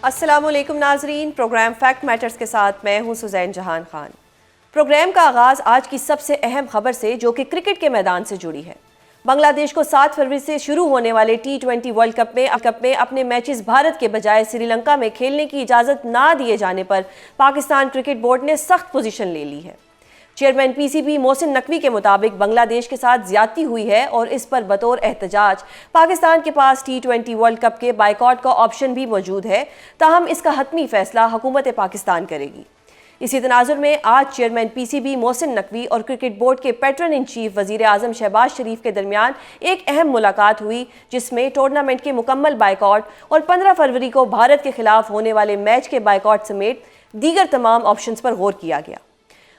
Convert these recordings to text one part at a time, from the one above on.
السلام علیکم ناظرین، پروگرام فیکٹ میٹرز کے ساتھ میں ہوں سزین جہان خان۔ پروگرام کا آغاز آج کی سب سے اہم خبر سے جو کہ کرکٹ کے میدان سے جڑی ہے۔ بنگلہ دیش کو 7 فروری سے شروع ہونے والے T20 ورلڈ کپ میں اپنے میچز بھارت کے بجائے سری لنکا میں کھیلنے کی اجازت نہ دیے جانے پر پاکستان کرکٹ بورڈ نے سخت پوزیشن لے لی ہے۔ Chairman P C B Mohsin Naqvi کے مطابق بنگلہ دیش کے ساتھ زیادتی ہوئی ہے اور اس پر بطور احتجاج پاکستان کے پاس T20 ورلڈ کپ کے بائیکاٹ کا آپشن بھی موجود ہے، تاہم اس کا حتمی فیصلہ حکومت پاکستان کرے گی۔ اسی تناظر میں آج chairman P C B Mohsin Naqvi اور کرکٹ بورڈ کے پیٹرن ان چیف وزیر اعظم شہباز شریف کے درمیان ایک اہم ملاقات ہوئی، جس میں ٹورنامنٹ کے مکمل بائیکاٹ اور 15 فروری کو بھارت کے خلاف ہونے والے میچ کے بائیکاٹ سمیت دیگر تمام آپشنز پر غور کیا گیا۔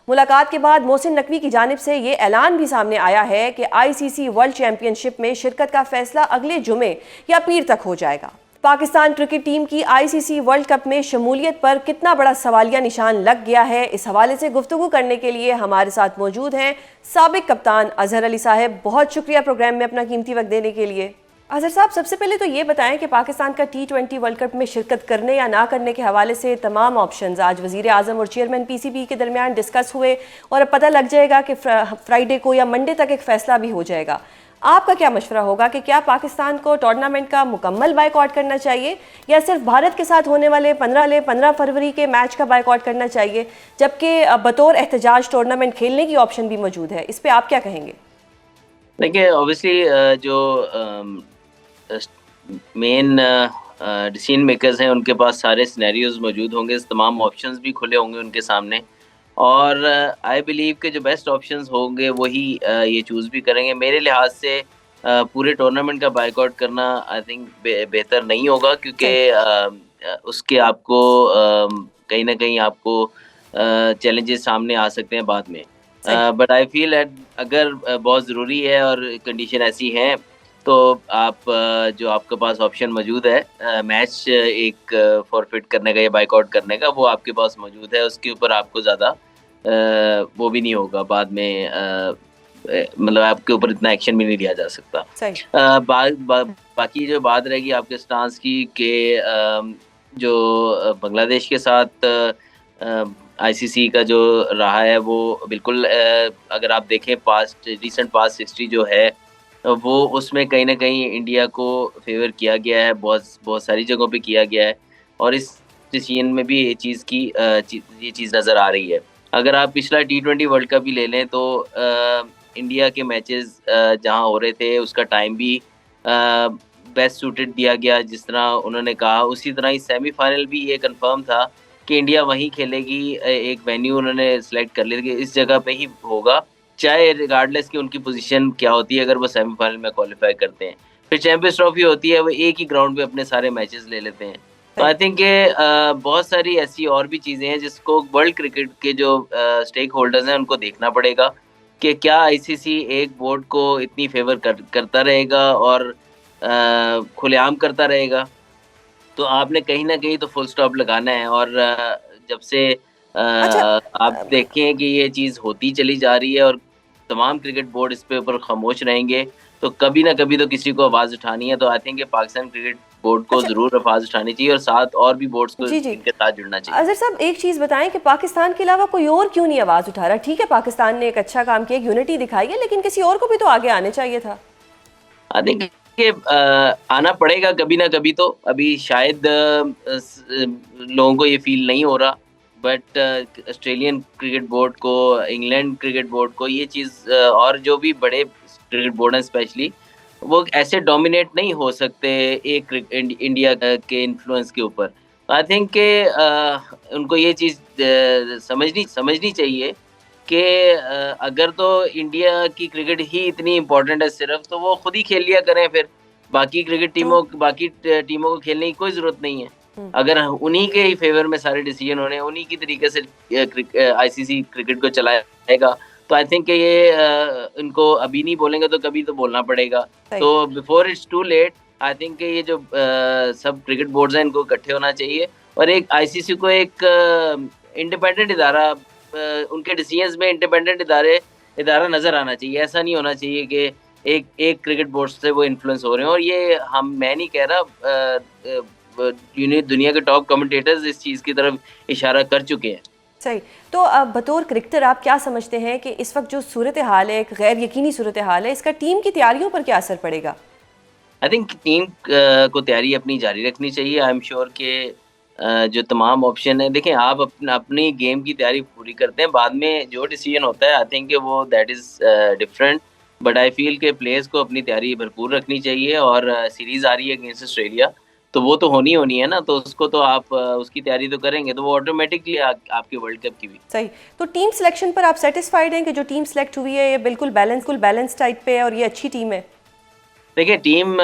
ملاقات کے بعد محسن نقوی کی جانب سے یہ اعلان بھی سامنے آیا ہے کہ آئی سی سی ورلڈ چیمپئن شپ میں شرکت کا فیصلہ اگلے جمعے یا پیر تک ہو جائے گا۔ پاکستان کرکٹ ٹیم کی آئی سی سی ورلڈ کپ میں شمولیت پر کتنا بڑا سوالیہ نشان لگ گیا ہے، اس حوالے سے گفتگو کرنے کے لیے ہمارے ساتھ موجود ہیں سابق کپتان اظہر علی صاحب۔ بہت شکریہ پروگرام میں اپنا قیمتی وقت دینے کے لیے۔ اظہر صاحب، سب سے پہلے تو یہ بتائیں کہ پاکستان کا T20 ورلڈ کپ میں شرکت کرنے یا نہ کرنے کے حوالے سے تمام آپشنز آج وزیر اعظم اور چیئرمین پی سی بی کے درمیان ڈسکس ہوئے، اور اب پتہ لگ جائے گا کہ فرائیڈے کو یا منڈے تک ایک فیصلہ بھی ہو جائے گا۔ آپ کا کیا مشورہ ہوگا کہ کیا پاکستان کو ٹورنامنٹ کا مکمل بائیکاٹ کرنا چاہیے یا صرف بھارت کے ساتھ ہونے والے 15 فروری کے میچ کا بائیکاٹ کرنا چاہیے، جبکہ بطور احتجاج ٹورنامنٹ کھیلنے کی آپشن بھی موجود ہے؟ اس پہ آپ کیا کہیں گے؟ دیکھیں، اوبیسلی جو مین ڈیسیژن میکرز ہیں ان کے پاس سارے سینیریوز موجود ہوں گے، تمام آپشنز بھی کھلے ہوں گے ان کے سامنے، اور آئی بلیو کہ جو بیسٹ آپشنز ہوں گے وہی یہ چوز بھی کریں گے۔ میرے لحاظ سے پورے ٹورنامنٹ کا بائیک آؤٹ کرنا آئی تھنک بہتر نہیں ہوگا، کیونکہ اس کے آپ کو کہیں نہ کہیں آپ کو چیلنجز سامنے آ سکتے ہیں بعد میں۔ بٹ آئی فیل اگر بہت ضروری ہے اور کنڈیشن ایسی ہیں تو آپ جو آپ کے پاس آپشن موجود ہے میچ ایک فورفٹ کرنے کا یا بائیک آؤٹ کرنے کا، وہ آپ کے پاس موجود ہے، اس کے اوپر آپ کو زیادہ وہ بھی نہیں ہوگا بعد میں، مطلب آپ کے اوپر اتنا ایکشن بھی نہیں لیا جا سکتا۔ باقی جو بات رہے گی آپ کے سٹانس کی کہ جو بنگلہ دیش کے ساتھ آئی سی سی کا جو رہا ہے وہ بالکل، اگر آپ دیکھیں ریسنٹ پاسٹ ہسٹری جو ہے وہ اس میں کہیں نہ کہیں انڈیا کو فیور کیا گیا ہے، بہت ساری جگہوں پہ کیا گیا ہے، اور اس ڈیسیژن میں بھی یہ چیز نظر آ رہی ہے۔ اگر آپ پچھلا T20 ورلڈ کپ بھی لے لیں تو انڈیا کے میچز جہاں ہو رہے تھے اس کا ٹائم بھی بیسٹ سوٹڈ دیا گیا، جس طرح انہوں نے کہا، اسی طرح ہی سیمی فائنل بھی یہ کنفرم تھا کہ انڈیا وہیں کھیلے گی، ایک وینیو انہوں نے سلیکٹ کر لیا کہ اس جگہ پہ ہی ہوگا، چاہے ریگارڈلیس کہ ان کی پوزیشن کیا ہوتی ہے اگر وہ سیمی فائنل میں کوالیفائی کرتے ہیں۔ پھر چیمپئنز ٹرافی ہوتی ہے، وہ ایک ہی گراؤنڈ پہ اپنے سارے میچز لے لیتے ہیں۔ تو آئی تھنک کہ بہت ساری ایسی اور بھی چیزیں ہیں جس کو ورلڈ کرکٹ کے جو اسٹیک ہولڈرز ہیں ان کو دیکھنا پڑے گا کہ کیا آئی سی سی ایک بورڈ کو اتنی فیور کرتا رہے گا اور کھلے عام کرتا رہے گا، تو آپ نے کہیں نہ کہیں تو فل سٹاپ لگانا ہے۔ اور جب سے آپ دیکھیں کہ یہ چیز ہوتی چلی جا رہی ہے اور تمام کرکٹ بورڈ اس پہ اوپر خاموش رہیں گے، تو کبھی نہ کبھی تو کسی کو آواز اٹھانی ہے۔ تو آئی تھنک کہ پاکستان کرکٹ بورڈ کو ضرور آواز اٹھانی چاہیے، اور ساتھ اور بھی بورڈز کو ان کے ساتھ جڑنا چاہیے۔ اظہر صاحب، ایک چیز بتائیں کہ پاکستان کے علاوہ کوئی اور کیوں نہیں آواز اٹھا رہا؟ ٹھیک ہے، پاکستان نے ایک اچھا کام کیا، یونٹی دکھائی ہے، لیکن کسی اور کو بھی تو آگے آنے چاہیے تھا۔ آئی تھنک کہ آنا پڑے گا کبھی نہ کبھی، تو ابھی شاید لوگوں کو یہ فیل نہیں ہو رہا، بٹ آسٹریلین کرکٹ بورڈ کو، انگلینڈ کرکٹ بورڈ کو یہ چیز، اور جو بھی بڑے کرکٹ بورڈ ہیں اسپیشلی، وہ ایسے ڈومینیٹ نہیں ہو سکتے ایک انڈیا کے انفلوئنس کے اوپر۔ آئی تھنک کہ ان کو یہ چیز سمجھنی چاہیے کہ اگر تو انڈیا کی کرکٹ ہی اتنی امپورٹنٹ ہے صرف، تو وہ خود ہی کھیل لیا کریں، پھر باقی ٹیموں کو کھیلنے کی کوئی ضرورت نہیں ہے۔ اگر انہی کے ہی فیور میں سارے ڈیسیجن ہونے، انہی کی طریقے سے آئی سی سی کرکٹ کو چلایا جائے گا، تو آئی تھنک کہ یہ ان کو ابھی نہیں بولیں گے تو کبھی تو بولنا پڑے گا۔ تو before it's too late, I think کہ یہ جو سب کرکٹ بورڈز ہیں ان کو اکٹھے ہونا چاہیے، اور ایک آئی سی سی کو ایک انڈیپینڈنٹ ادارہ، ان کے ڈیسیژنز میں انڈیپینڈنٹ ادارہ نظر آنا چاہیے۔ ایسا نہیں ہونا چاہیے کہ ایک کرکٹ بورڈ سے وہ انفلوئنس ہو رہے ہیں۔ اور یہ میں نہیں کہہ رہا، دنیا کے ٹاپ کمنٹیٹرز اس چیز کی طرف اشارہ کر چکے ہیں. صحیح. تو بطور کرکٹر آپ کیا سمجھتے ہیں کہ اس وقت جو صورتحال ہے، ایک غیر یقینی صورتحال ہے، اس کا ٹیم کی تیاریوں پر کیا اثر پڑے گا؟ آئی تھنک ٹیم کو تیاری اپنی جاری رکھنی چاہیے. آئی ایم شیور کہ جو تمام آپشن ہیں، دیکھیں آپ اپنی گیم کی تیاری پوری کرتے ہیں، بعد میں جو ڈیسیجن ہوتا ہے آئی تھنک کہ وہ that is different. But I feel کہ پلیئرس کو اپنی تیاری بھرپور رکھنی چاہیے. اور سیریز آ رہی ہے اگینسٹ آسٹریلیا، تو وہ تو ہونی ہے نا، تو اس کو تو آپ اس کی تیاری تو کریں گے، تو وہ آٹومیٹکلی آپ کے ورلڈ کپ کی بھی. صحیح. تو ٹیم سلیکشن پر آپ سیٹسفائیڈ ہیں کہ جو ٹیم سلیکٹ ہوئی ہے یہ بالکل بیلنس ٹائپ پہ ہے اور یہ اچھی ٹیم ہے؟ دیکھیں ٹیم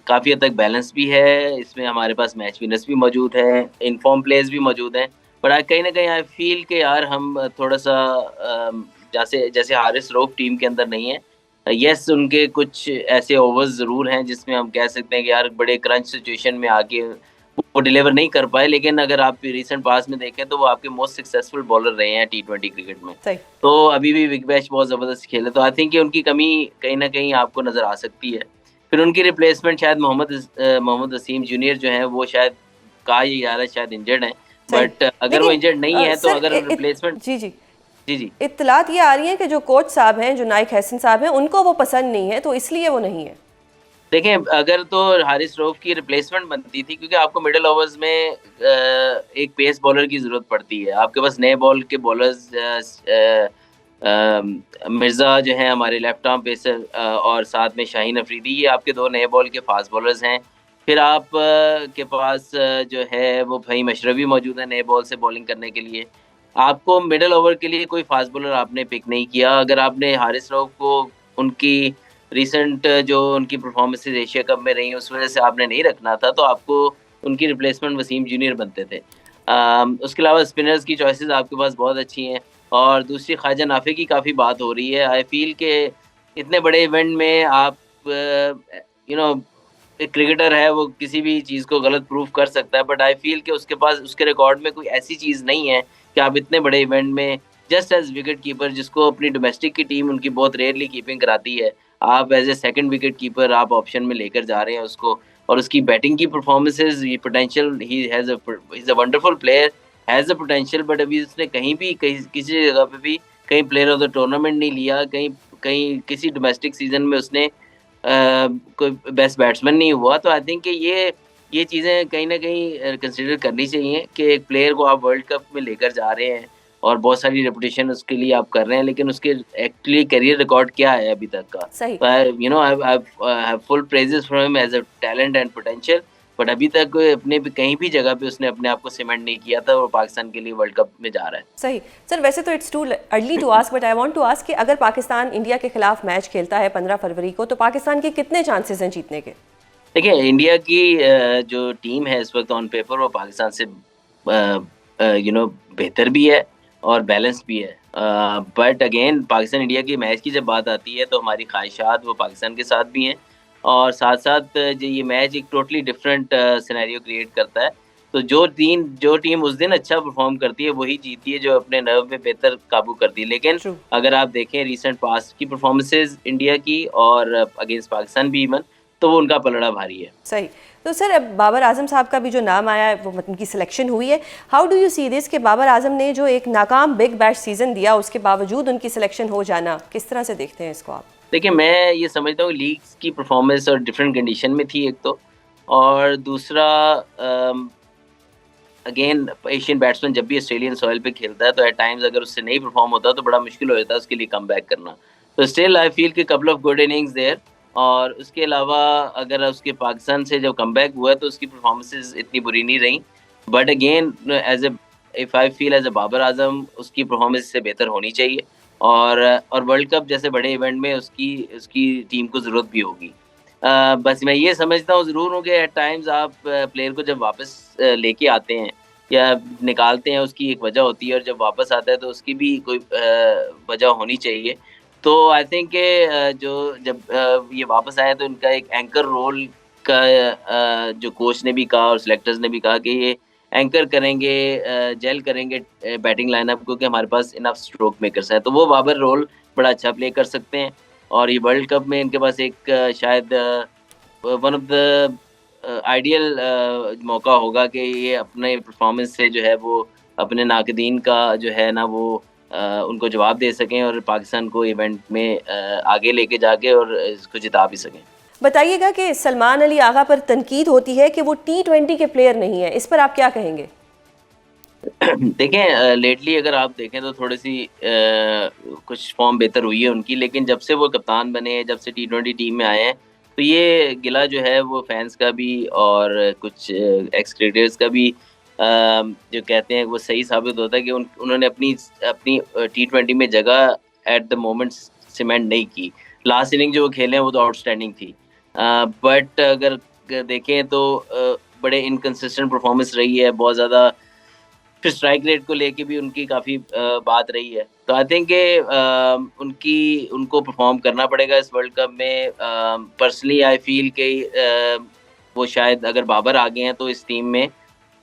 کافی حد تک بیلنس بھی ہے، اس میں ہمارے پاس میچ ونرز بھی موجود ہیں، انفارم پلیئرز بھی موجود ہیں. بٹ کہیں نہ کہیں آئی فیل کہ یار ہم تھوڑا سا جیسے حارث روف ٹیم کے اندر نہیں ہے. یس ان کے کچھ ایسے اوورز ضرور ہیں جس میں ہم کہہ سکتے ہیں کہ یار بڑے کرنچ سچویشن میں آ کے وہ ڈیلیور نہیں کر پائے، لیکن اگر آپ ریسنٹ پاس میں دیکھیں تو وہ آپ کے موسٹ سکسیزفل بالر رہے ہیں T20 کرکٹ میں. صحیح. تو ابھی بھی بگ بیش بہت زبردست کھیلے، تو آئی تھنک کہ ان کی کمی کہیں نہ کہیں آپ کو نظر آ سکتی ہے. پھر ان کی ریپلیسمنٹ شاید محمد وسیم جونیئر جو ہیں وہ شاید کہا یہ جا رہا ہے شاید انجرڈ ہیں، بٹ اگر وہ انجرڈ نہیں ہے تو اگر ریپلیسمنٹ جی اطلاعات یہ آ رہی ہیں کہ جو کوچ صاحب ہیں، جو نائک حسن صاحب ہیں، ان کو وہ پسند نہیں ہے تو اس لیے وہ نہیں ہے. دیکھیں اگر تو حارث روف کی ریپلیسمنٹ بنتی تھی، کیونکہ آپ کو مڈل اوورز میں ایک پیس بالر کی ضرورت پڑتی ہے. آپ کے پاس نئے بال کے بالرز مرزا جو ہیں ہمارے لیفٹ آرم پیسر، اور ساتھ میں شاہین افریدی، یہ آپ کے دو نئے بال کے فاسٹ بالرز ہیں. پھر آپ کے پاس جو ہے وہ بھائی مشربی موجود ہے نئے بال سے بالنگ کرنے کے لیے. آپ کو مڈل اوور کے لیے کوئی فاسٹ بالر آپ نے پک نہیں کیا. اگر آپ نے حارث روف کو ان کی ریسنٹ جو ان کی پرفارمنسز ایشیا کپ میں رہی اس وجہ سے آپ نے نہیں رکھنا تھا، تو آپ کو ان کی ریپلیسمنٹ وسیم جونیئر بنتے تھے. اس کے علاوہ اسپنرز کی چوائسیز آپ کے پاس بہت اچھی ہیں. اور دوسری خواجہ نافع کی کافی بات ہو رہی ہے. آئی فیل کہ اتنے بڑے ایونٹ میں آپ ایک کرکٹر ہے وہ کسی بھی چیز کو غلط پروف کر سکتا ہے، بٹ آئی فیل کہ اس کے پاس اس کے ریکارڈ میں کوئی ایسی چیز نہیں ہے کہ آپ اتنے بڑے ایونٹ میں جسٹ ایز وکٹ کیپر، جس کو اپنی ڈومیسٹک کی ٹیم ان کی بہت ریئرلی کیپنگ کراتی ہے، آپ as a second wicket keeper آپ آپشن میں لے کر جا رہے ہیں اس کو. اور اس کی بیٹنگ کی پرفارمنسز، یہ potential, he has a wonderful player, has a potential, but ابھی اس نے کہیں بھی کسی جگہ پہ بھی کہیں پلیئر آف دا ٹورنامنٹ نہیں لیا، کہیں کسی ڈومیسٹک سیزن میں اس نے کوئی بیسٹ بیٹسمین نہیں ہوا. تو آئی تھنک کہ یہ چیزیں کہیں نہ کہیں کنسیڈر کرنی چاہیے کہ ایک پلیئر کو آپ ورلڈ کپ میں لے کر جا رہے ہیں اور بہت ساری ریپوٹیشن اس کے لیے آپ کر رہے ہیں، لیکن اس کے ایکچولی کیریئر ریکارڈ کیا ہے ابھی تک کا. فل پریزز فار ہم as a talent and potential, but ابھی تک اپنے کہیں بھی جگہ پہ اس نے اپنے آپ کو سیمنٹ نہیں کیا تھا اور پاکستان کے لیے ورلڈ کپ میں جا رہا ہے. صحیح. سر ویسے تو it's too early to ask, but I want to ask کہ اگر پاکستان انڈیا کے خلاف میچ کھیلتا ہے 15 فروری کو تو پاکستان کے کتنے چانسز ہیں جیتنے کے؟ دیکھیں انڈیا کی جو ٹیم ہے اس وقت آن پیپر وہ پاکستان سے بہتر بھی ہے اور بیلنس بھی ہے. بٹ اگین پاکستان انڈیا کی میچ کی جب بات آتی ہے تو ہماری خواہشات وہ پاکستان کے ساتھ بھی ہیں، اور ساتھ ساتھ یہ میچ ایک ٹوٹلی ڈفرینٹ سینیریو کریٹ کرتا ہے. تو جو ٹیم اس دن اچھا پرفارم کرتی ہے وہی جیتی ہے جو اپنے نرو میں بہتر قابو کرتی ہے. لیکن اگر آپ دیکھیں ریسنٹ پاسٹ کی پرفارمنسز انڈیا کی اور اگینسٹ پاکستان بھی ایون، تو وہ ان کا پلڑا بھاری ہے. صحیح. تو سر اب بابر اعظم صاحب کا بھی جو نام آیا ہے وہ ان کی سلیکشن ہوئی ہے، ہاؤ ڈو یو سی دس کہ بابر اعظم نے جو ایک ناکام بگ بیش سیزن دیا اس کے باوجود ان کی سلیکشن ہو جانا، کس طرح سے دیکھتے ہیں اس کو آپ؟ دیکھیں میں یہ سمجھتا ہوں لیگز کی پرفارمنس اور ڈفرینٹ کنڈیشن میں تھی ایک تو، اور دوسرا اگین ایشین بیٹسمین جب بھی آسٹریلین سوئل پہ کھیلتا ہے تو ایٹ ٹائمز اگر اس سے نہیں پرفارم ہوتا تو بڑا مشکل ہو جاتا ہے اس کے لیے کم بیک کرنا. تو اسٹل آئی فیل کہ کپل آف گڈ اننگز دیر. اور اس کے علاوہ اگر اس کے پاکستان سے جب کم بیک ہوا تو اس کی پرفارمنسز اتنی بری نہیں رہیں. But again if I feel as a Babar Azam اس کی پرفارمنس سے بہتر ہونی چاہیے، اور ورلڈ کپ جیسے بڑے ایونٹ میں اس کی ٹیم کو ضرورت بھی ہوگی. بس میں یہ سمجھتا ہوں ضرور ہوں کہ ایٹ ٹائمز آپ پلیئر کو جب واپس لے کے آتے ہیں یا نکالتے ہیں اس کی ایک وجہ ہوتی ہے، اور جب واپس آتا ہے تو اس کی بھی کوئی وجہ ہونی چاہیے. تو آئی تھنک کہ جب یہ واپس آئے تو ان کا ایک اینکر رول کا جو کوچ نے بھی کہا اور سلیکٹرز نے بھی کہا کہ یہ اینکر کریں گے، جیل کریں گے بیٹنگ لائن اپ کو کہ ہمارے پاس انف اسٹروک میکرز ہیں، تو وہ بابر رول بڑا اچھا پلے کر سکتے ہیں. اور یہ ورلڈ کپ میں ان کے پاس ایک شاید ون آف دا آئیڈیل موقع ہوگا کہ یہ اپنے پرفارمنس سے جو ہے وہ اپنے ناقدین کا جو ہے نا وہ ان کو جواب دے سکیں اور پاکستان کو ایونٹ میں آگے لے کے جا کے اور اس کو جتا بھی سکیں. بتائیے گا کہ سلمان علی آغا پر تنقید ہوتی ہے کہ وہ T20 کے پلیئر نہیں ہیں، اس پر آپ کیا کہیں گے؟ دیکھیں لیٹلی اگر آپ دیکھیں تو تھوڑی سی کچھ فارم بہتر ہوئی ہے ان کی، لیکن جب سے وہ کپتان بنے ہیں، جب سے T20 ٹیم میں آئے ہیں، تو یہ گلہ جو ہے وہ فینس کا بھی اور کچھ ایکس کریٹرز کا بھی جو کہتے ہیں وہ صحیح ثابت ہوتا ہے کہ انہوں نے اپنی T20 میں جگہ ایٹ دا مومنٹ سیمنٹ نہیں کی. لاسٹ اننگ جو وہ کھیلے ہیں وہ تو آؤٹ اسٹینڈنگ تھی، بٹ اگر دیکھیں تو بڑے انکنسسٹنٹ پرفارمنس رہی ہے، بہت زیادہ. پھر اسٹرائک ریٹ کو لے کے بھی ان کی کافی بات رہی ہے. تو آئی تھنک کہ ان کو پرفارم کرنا پڑے گا اس ورلڈ کپ میں. پرسنلی آئی فیل کہ وہ شاید اگر بابر آ گئے ہیں تو اس ٹیم میں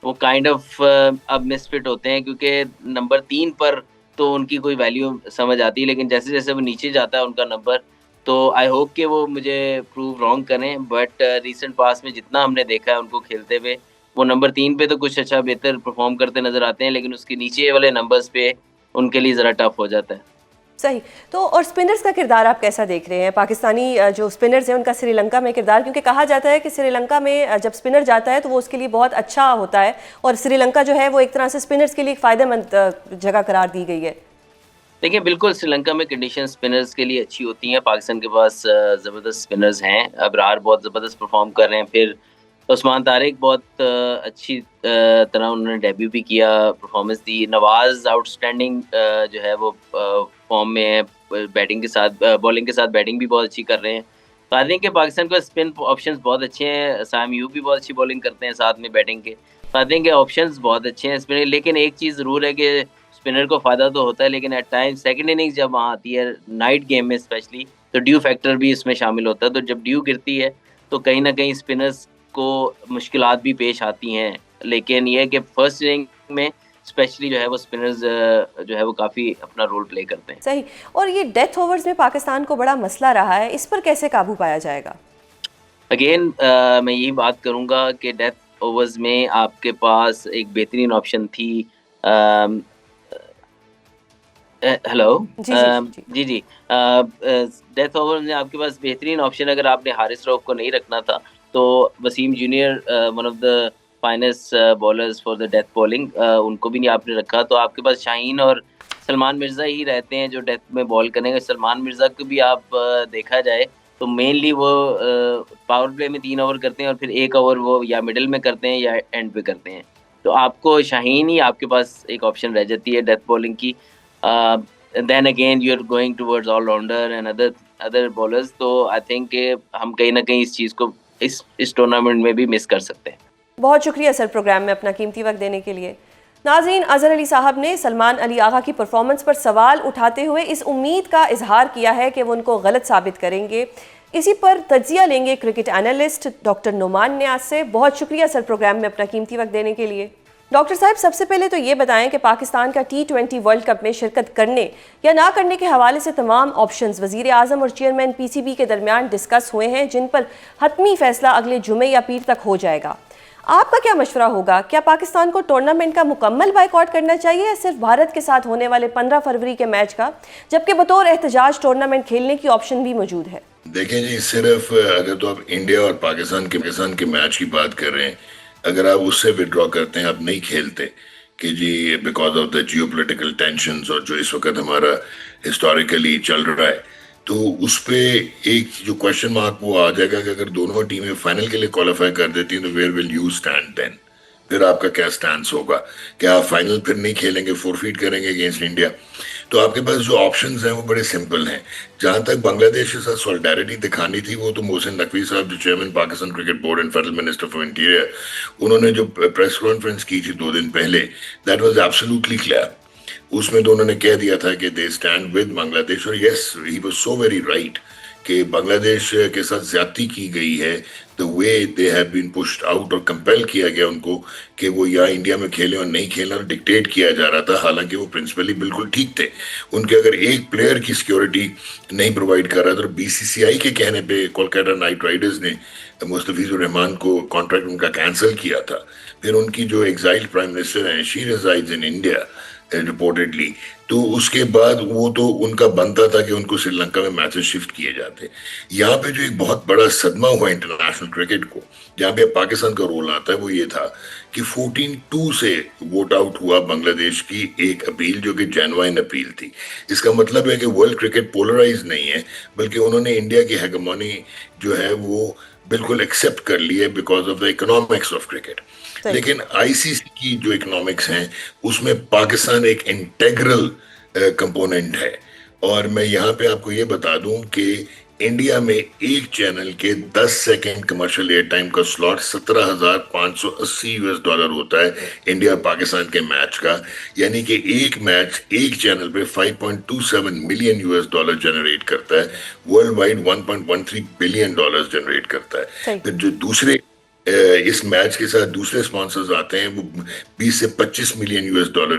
وہ کائنڈ آف اب مس فٹ ہوتے ہیں، کیونکہ نمبر 3 پر تو ان کی کوئی ویلیو سمجھ آتی ہے، لیکن جیسے جیسے وہ نیچے جاتا ہے ان کا نمبر، تو آئی ہوپ کہ وہ مجھے پروو رانگ کریں. بٹ ریسنٹ پاس میں جتنا ہم نے دیکھا ہے ان کو کھیلتے ہوئے، وہ نمبر 3 پہ تو کچھ اچھا بہتر پرفارم کرتے نظر آتے ہیں، لیکن اس کے نیچے والے نمبرز پہ ان کے لیے ذرا ٹف ہو جاتا ہے. صحیح. تو اور سپنرز کا کردار آپ کیسا دیکھ رہے ہیں؟ پاکستانی جو سپنرز ہیں ان کا سری لنکا میں کردار، کیونکہ کہا جاتا ہے کہ سری لنکا میں جب سپنر جاتا ہے تو وہ اس کے لیے بہت اچھا ہوتا ہے، اور سری لنکا جو ہے وہ ایک طرح سے سپنرز کے لیے ایک فائدہ مند جگہ قرار دی گئی ہے. دیکھیں بالکل سری لنکا میں کنڈیشن سپنرز کے لیے اچھی ہوتی ہیں. پاکستان کے پاس زبردست سپنرز ہیں، ابرار بہت زبردست پرفارم کر رہے ہیں، پھر عثمان طارق بہت اچھی طرح انہوں نے ڈیبیو بھی کیا، پرفارمنس دی. نواز آؤٹ اسٹینڈنگ جو ہے وہ فارم میں ہے، بیٹنگ کے ساتھ بالنگ کے ساتھ بیٹنگ بھی بہت اچھی کر رہے ہیں. تو آئی تھنک کہ پاکستان کے اسپن آپشنز بہت اچھے ہیں. سام یو بھی بہت اچھی بالنگ کرتے ہیں ساتھ میں بیٹنگ کے. تو آئی تھنک کہ آپشنز بہت اچھے ہیں اسپنر. لیکن ایک چیز ضرور ہے کہ اسپنر کو فائدہ تو ہوتا ہے، لیکن ایٹ ٹائم سیکنڈ اننگز جب وہاں آتی ہے نائٹ گیم میں اسپیشلی، تو ڈیو فیکٹر بھی اس میں شامل ہوتا ہے. تو جب ڈیو گرتی ہے تو کہیں نہ کہیں اسپنرز کو مشکلات بھی پیش آتی ہیں. لیکن یہ کہ فرسٹ اننگ میں اسپیشلی جو ہے وہ اسپنرز جو ہے وہ کافی اپنا رول پلے کرتے ہیں. صحیح. اور یہ ڈیتھ اوورز میں پاکستان کو بڑا مسئلہ رہا ہے، اس پر کیسے قابو پایا جائے گا؟ اگین میں یہی بات کروں گا کہ ڈیتھ اوورز میں آپ کے پاس ایک بہترین آپشن تھی. ہیلو جی ڈیتھ اوور میں آپ کے پاس بہترین آپشن، اگر آپ نے حارث رؤف کو نہیں رکھنا تھا تو Wasim junior one of the finest bowlers for the death bowling, ان کو بھی نہیں آپ نے رکھا. تو آپ کے پاس شاہین اور سلمان مرزا ہی رہتے ہیں جو ڈیتھ میں بال کریں گے. سلمان مرزا کو بھی آپ دیکھا جائے تو مینلی وہ پاور پلے میں 3 اوور کرتے ہیں، اور پھر 1 اوور وہ یا مڈل میں کرتے ہیں یا اینڈ پہ کرتے ہیں. تو آپ کو شاہین ہی آپ کے پاس ایک آپشن رہ جاتی ہے ڈیتھ بالنگ کی. Then again you are going towards all rounder and other bowlers. تو آئی تھنک کہ ہم کہیں نہ کہیں اس چیز کو اس ٹورنامنٹ میں بھی مس کر سکتے ہیں. بہت شکریہ سر پروگرام میں اپنا قیمتی وقت دینے کے لیے. ناظرین، اظہر علی صاحب نے سلمان علی آغا کی پرفارمنس پر سوال اٹھاتے ہوئے اس امید کا اظہار کیا ہے کہ وہ ان کو غلط ثابت کریں گے. اسی پر تجزیہ لیں گے کرکٹ اینالسٹ ڈاکٹر نعمان نیاز سے. بہت شکریہ سر پروگرام میں اپنا قیمتی وقت دینے کے لیے. ڈاکٹر صاحب، سب سے پہلے تو یہ بتائیں کہ پاکستان کا T20 ورلڈ کپ میں شرکت کرنے یا نہ کرنے کے حوالے سے تمام آپشنز وزیر اعظم اور چیئرمین PCB کے درمیان ڈسکس ہوئے ہیں، جن پر حتمی فیصلہ اگلے جمعے یا پیر تک ہو جائے گا. آپ کا کیا مشورہ ہوگا؟ کیا پاکستان کو ٹورنامنٹ کا مکمل بائیکاٹ کرنا چاہیے یا صرف بھارت کے ساتھ ہونے والے 15 فروری کے میچ کا، جبکہ بطور احتجاج ٹورنامنٹ کھیلنے کی آپشن بھی موجود ہے؟ دیکھیں جی، صرف اگر تو آپ انڈیا اور پاکستان کے میچ کی بات کر رہے ہیں، اگر آپ اس سے وڈرا کرتے ہیں، آپ نہیں کھیلتے کہ جی because of the geo political tensions اور جو اس وقت ہمارا ہسٹوریکلی چل رہا ہے، تو اس پہ ایک جو کوشچن مارک وہ آ جائے گا کہ اگر دونوں ٹیمیں فائنل کے لیے کوالیفائی کر دیتی ہیں تو ویئر ول یو اسٹینڈ دین؟ پھر آپ کا کیا سٹانس ہوگا؟ کہ آپ فائنل پھر نہیں کھیلیں گے، فورفیٹ کریں گے اگینسٹ انڈیا؟ تو آپ کے پاس جو آپشنز ہیں وہ بڑے سمپل ہیں. جہاں تک بنگلہ دیش کے ساتھ سولیڈیرٹی دکھانی تھی، وہ تو محسن نقوی صاحب جو chairman Pakistan cricket board and federal minister for interior, انہوں نے جو پریس کانفرنس کی تھی 2 دن پہلے، دیٹ واز ایبسولوٹلی کلیئر. اس میں تو انہوں نے کہہ دیا تھا کہ they stand with Bangladesh. اور yes, he was so very right کہ بنگلہ دیش کے ساتھ زیادتی کی گئی ہے the way they have been pushed out اور compel کیا گیا ان کو کہ وہ یا انڈیا میں کھیلیں اور نہیں کھیلنا اور ڈکٹیٹ کیا جا رہا تھا، حالانکہ وہ پرنسپلی بالکل ٹھیک تھے. ان کے اگر ایک پلیئر کی سیکیورٹی نہیں پرووائڈ کر رہا تھا، اور بی سی سی آئی کے کہنے پہ کولکاتا نائٹ رائڈرز نے مستفیض الرحمان کو کانٹریکٹ ان کا کینسل کیا تھا. پھر ان کی جو ایگزائل پرائم منسٹر ہیں، شی ریزائڈز ان انڈیا رپورٹڈلی، تو اس کے بعد وہ تو ان کا بنتا تھا کہ ان کو سری لنکا میں میچز شفٹ کیے جاتے. یہاں پہ جو ایک بہت بڑا صدمہ ہوا انٹرنیشنل کرکٹ کو، جہاں پہ پاکستان کا رول آتا ہے، وہ یہ تھا کہ 14-2 سے ووٹ آؤٹ ہوا بنگلہ دیش کی ایک اپیل جو کہ جینوائن اپیل تھی. اس کا مطلب ہے کہ ورلڈ کرکٹ پولرائز نہیں ہے، بلکہ انہوں نے انڈیا کی ہیگمونی جو ہے وہ بالکل ایکسیپٹ کر لی ہے because of the economics of cricket. لیکن آئی سی سی کی جو اکنامکس ہیں اس میں پاکستان ایک انٹیگرل کمپوننٹ ہے. اور میں یہاں پہ آپ کو یہ بتا دوں کہ انڈیا میں ایک چینل کے 10 سیکنڈ کمرشل ایئر ٹائم کا سلاٹ $17,580 ہوتا ہے انڈیا اور پاکستان کے میچ کا. یعنی کہ ایک میچ ایک چینل پہ $5.27 ملین جنریٹ کرتا ہے، ورلڈ وائڈ $1.13 بلین جنریٹ کرتا ہے. پھر جو دوسرے اس میچ کے ساتھ دوسرے اسپانسرز آتے ہیں وہ 20 سے 25 ملین